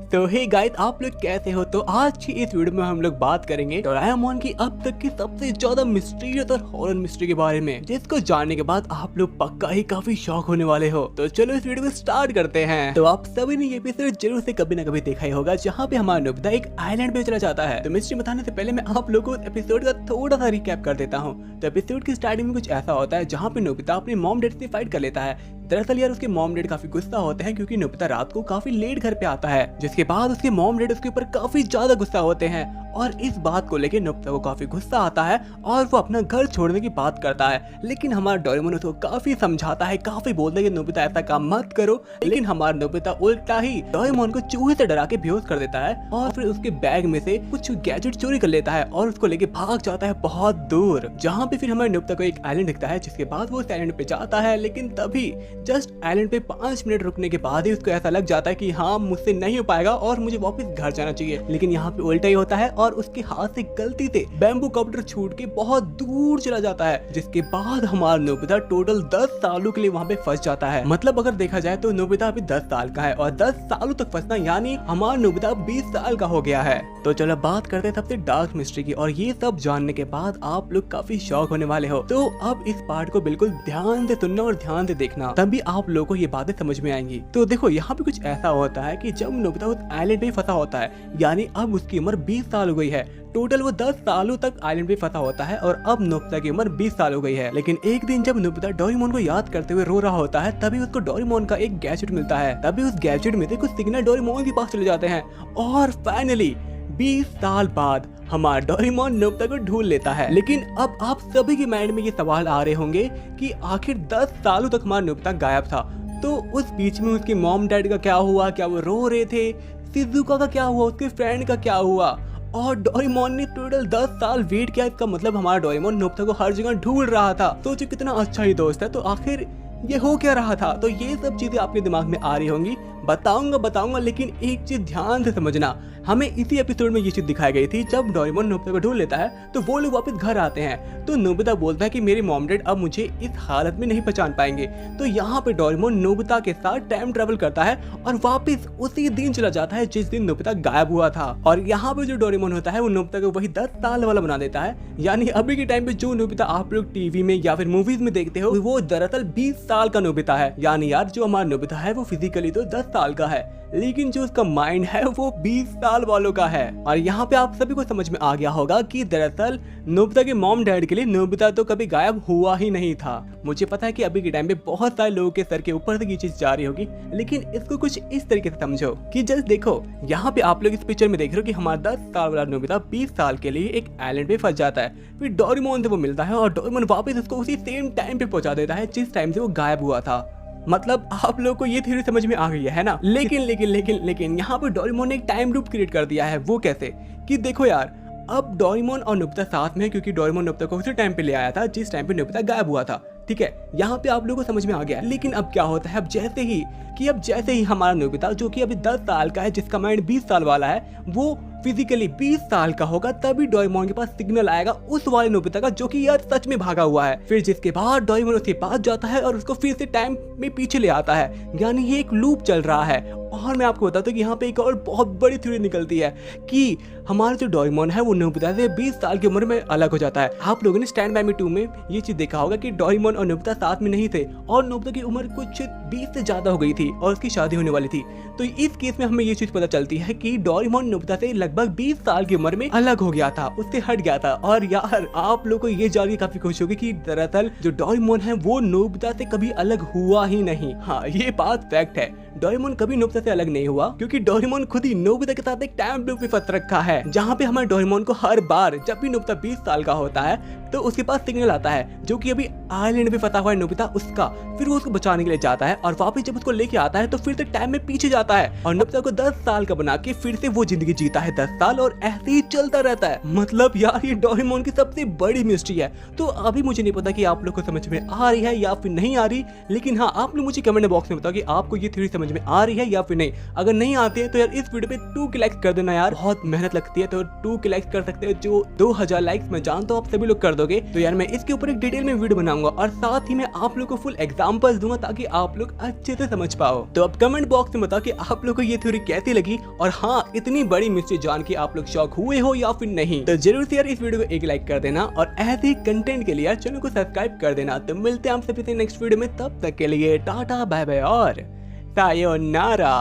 तो hey guys, आप लोग कैसे हो? तो आज की इस वीडियो में हम लोग बात करेंगे डोरेमोन की अब तक की सबसे ज्यादा मिस्टीरियस और हॉरर मिस्ट्री के बारे में, जिसको जानने के बाद आप लोग पक्का ही काफी शॉक होने वाले हो। तो चलो इस वीडियो को स्टार्ट करते हैं। तो आप सभी ने ये एपिसोड जरूर से कभी ना कभी देखा ही होगा, जहाँ पे हमारा नोबिता एक आइलैंड पे चला जाता है। तो मिस्ट्री बताने से पहले मैं आप लोगों को एपिसोड का थोड़ा सा रिकैप कर देता हूँ। तो एपिसोड की स्टार्टिंग में कुछ ऐसा होता है जहाँ पे नोबिता अपने मॉम डैड से फाइट कर लेता है। दरअसल यार उसके मॉम डैड काफी गुस्सा होते हैं क्योंकि नोबिता रात को काफी लेट घर पे आता है, जिसके बाद उसके मॉम डैड उसके ऊपर काफी ज्यादा गुस्सा होते हैं और इस बात को लेकर नोबिता को काफी गुस्सा आता है और वो अपना घर छोड़ने की बात करता है। लेकिन हमारा डोरेमोन उसको काफी समझाता है, काफी बोलता है कि नोबिता ऐसा काम मत करो, लेकिन हमारा नोबिता उल्टा ही डोरेमोन को चूहे से डरा के बेहोश कर देता है और फिर उसके बैग में से कुछ गैजेट चोरी कर लेता है और उसको लेके भाग जाता है बहुत दूर, जहाँ पे फिर हमारे नोबिता को एक आइलैंड दिखता है। जिसके बाद वो उस आइलैंड पे जाता है, लेकिन तभी जस्ट आइलैंड पे 5 मिनट रुकने के बाद ही उसको ऐसा लग जाता है कि हाँ मुझसे नहीं हो पाएगा और मुझे वापस घर जाना चाहिए। लेकिन यहाँ पे उल्टा ही होता है और उसके हाथ से गलती से बैम्बू कॉप्टर छूट के बहुत दूर चला जाता है, जिसके बाद हमारा नोबिता टोटल 10 सालों के लिए वहाँ पे फंस जाता है। मतलब अगर देखा जाए तो नोबिता अभी 10 साल का है और 10 सालों तक फंसना यानी हमारा नोबिता 20 साल का हो गया है। तो चलो बात करते हैं सबसे डार्क मिस्ट्री की, और ये सब जानने के बाद आप लोग काफी शॉक होने वाले हो। तो अब इस पार्ट को बिल्कुल ध्यान से सुनना और ध्यान से देखना, तभी आप लोगों को ये बातें समझ में आएंगी। तो देखो यहाँ पे कुछ ऐसा होता है कि जब नोबिता उस आइलैंड पे फंसा होता है, यानी अब उसकी उम्र 20 साल हो गई है। टोटल वो 10 सालों तक आइलैंड पे फंसा होता है और अब नोबिता की उम्र 20 साल हो गई है। लेकिन एक दिन जब नोबिता डोरेमोन को याद करते हुए रो रहा होता है, तभी उसको डोरेमोन का एक गैजेट मिलता है। तभी उस गैजेट में से कुछ सिग्नल डोरेमोन के पास चले जाते हैं और फाइनली 20 साल बाद हमारा डोरेमोन नोबिता को ढूंढ लेता है। लेकिन अब आप सभी के माइंड में ये सवाल आ रहे होंगे कि आखिर 10 सालों तक हमारा नोबिता गायब था, तो उस बीच में उसके मॉम डैड का क्या हुआ? क्या वो रो रहे थे? शिजुका का क्या हुआ? उसके फ्रेंड का क्या हुआ? और डोरेमोन ने टोटल 10 साल वेट किया, इसका मतलब हमारा डोरेमोन नोबिता को हर जगह ढूंढ रहा था। सोचो कितना अच्छा ही दोस्त है। तो आखिर ये हो क्या रहा था? तो ये सब चीजें आपके दिमाग में आ रही होंगी, बताऊंगा, लेकिन एक चीज ध्यान से समझना। हमें इसी एपिसोड में ये चीज दिखाई गई थी, जब डोरेमोन नोबिता को ढूंढ लेता है तो वो लोग वापस घर आते हैं, तो नोबिता बोलता है कि मेरे मॉम डैड अब मुझे इस हालत में नहीं पहचान पाएंगे। तो यहाँ पे डोरेमोन नोबिता के साथ टाइम ट्रेवल करता है और वापस उसी दिन चला जाता है जिस दिन नोबिता गायब हुआ था। और यहाँ पे जो डोरेमोन होता है वो नोबिता को वही 10 साल वाला बना देता है, यानी अभी के टाइम पे जो नोबिता आप लोग टीवी में या फिर मूवीज में देखते हो वो दरअसल 20 साल का नोबिता है। यानी यार जो हमारा नोबिता है वो फिजिकली तो 10 साल का है, लेकिन जो उसका माइंड है वो 20 साल वालों का है। और यहाँ पे आप सभी को समझ में आ गया होगा कि दरअसल नोबिता के मॉम डैड के लिए नोबिता तो कभी गायब हुआ ही नहीं था। मुझे पता है कि अभी के टाइम पे बहुत सारे लोगों के सर के ऊपर से ये चीज जा रही होगी, लेकिन इसको कुछ इस तरीके से समझो कि जस्ट देखो, यहाँ पे आप लोग इस पिक्चर में देख रहे हो कि हमारा 10 साल वाला नोबिता 20 साल के लिए एक आइलैंड पे फंस जाता है। फिर डोरेमोन से वो मिलता है और डोरेमोन वापस उसको उसी सेम टाइम पे पहुंचा देता है जिस टाइम से वो गायब हुआ था। मतलब आप लोगों को ये थ्योरी समझ में आ गई है ना? लेकिन यहाँ पर डोरेमोन ने एक टाइम लूप क्रिएट कर दिया है। वो कैसे? कि देखो यार, अब डोरेमोन और नोबिता साथ में है क्योंकि डोरेमोन नोबिता को उसी टाइम पे ले आया था जिस टाइम पे नोबिता गायब हुआ था। ठीक है, यहाँ पे आप लोगों को समझ में आ गया। लेकिन अब क्या होता है, अब जैसे ही हमारा नोबिता जो कि अभी 10 साल का है, जिसका माइंड 20 साल वाला है, वो फिजिकली 20 साल का होगा, तभी डोरेमोन के पास सिग्नल आएगा उस वाले नोबिता का जो कि यार सच में भागा हुआ है। फिर जिसके बाद डोरेमोन उसके पास जाता है और उसको फिर से टाइम में पीछे ले आता है, यानी ये एक लूप चल रहा है। और मैं आपको बताता हूँ कि यहाँ पे एक और बहुत बड़ी थ्योरी निकलती है कि हमारा जो डोरेमोन है वो नोबिता से 20 साल की उम्र में अलग हो जाता है। आप लोगों ने स्टैंड बाय मी 2 में ये चीज देखा होगा कि डोरेमोन और नोबिता साथ में नहीं थे और नोबिता की उम्र कुछ 20 से ज्यादा हो गई थी और उसकी शादी होने वाली थी। तो इस केस में हमें ये चीज पता चलती है कि डोरेमोन नोबिता से लगभग 20 साल की उम्र में अलग हो गया था, उससे हट गया था। और यार आप लोगों को ये जान के काफी खुशी होगी कि दरअसल जो डोरेमोन है वो नोबिता से कभी अलग हुआ ही नहीं। हाँ, ये बात फैक्ट है, डोरेमोन कभी नोबिता से अलग नहीं हुआ क्योंकि डोरेमोन खुद ही नोबिता के साथ एक टाइम लूप में फंस रखा है, जहाँ पे हमारे डोरेमोन को हर बार जब भी नोबिता 20 साल का होता है तो उसके पास सिग्नल आता है जो कि अभी आइलैंड पे फंसा हुआ है नोबिता उसका। फिर वो उसको बचाने के लिए जाता है और वापस जब उसको लेके आता है तो फिर से टाइम में पीछे जाता है और नोबिता को 10 साल का बना के फिर से वो जिंदगी जीता है 10 साल, और ऐसे ही चलता रहता है। मतलब यार ये डोरेमोन की सबसे बड़ी मिस्ट्री है। तो अभी मुझे नहीं पता कि आप लोग को समझ में आ रही है या फिर नहीं आ रही, लेकिन हाँ आप लोग मुझे कमेंट बॉक्स में बताओ कि आपको ये थ्योरी समझ समझ में आ रही है या फिर नहीं। अगर नहीं आती है तो यार इस वीडियो पे 2 के लाइक्स कर देना यार, बहुत मेहनत लगती है, तो 2 के लाइक्स कर सकते हो। जो 2000 लाइक्स मैं जानता हूँ आप सभी लोग कर दोगे, तो यार मैं इसके ऊपर एक डिटेल में वीडियो बनाऊंगा और साथ ही मैं आप लोग को फुल एग्जांपल्स दूंगा ताकि आप लोग अच्छे से समझ पाओ। तो अब कमेंट बॉक्स में बताओ कि आप लोग को ये थ्योरी कैसी लगी, और हाँ इतनी बड़ी मिस्ट्री जान के आप लोग शॉक हुए हो या फिर नहीं। तो जरूर से यार इस वीडियो को एक लाइक कर देना और ऐसे ही कंटेंट के लिए चैनल को सब्सक्राइब कर देना। तो मिलते हैं आप सभी से नेक्स्ट वीडियो में, तब तक के लिए टाटा बाय बाय और सायोनारा।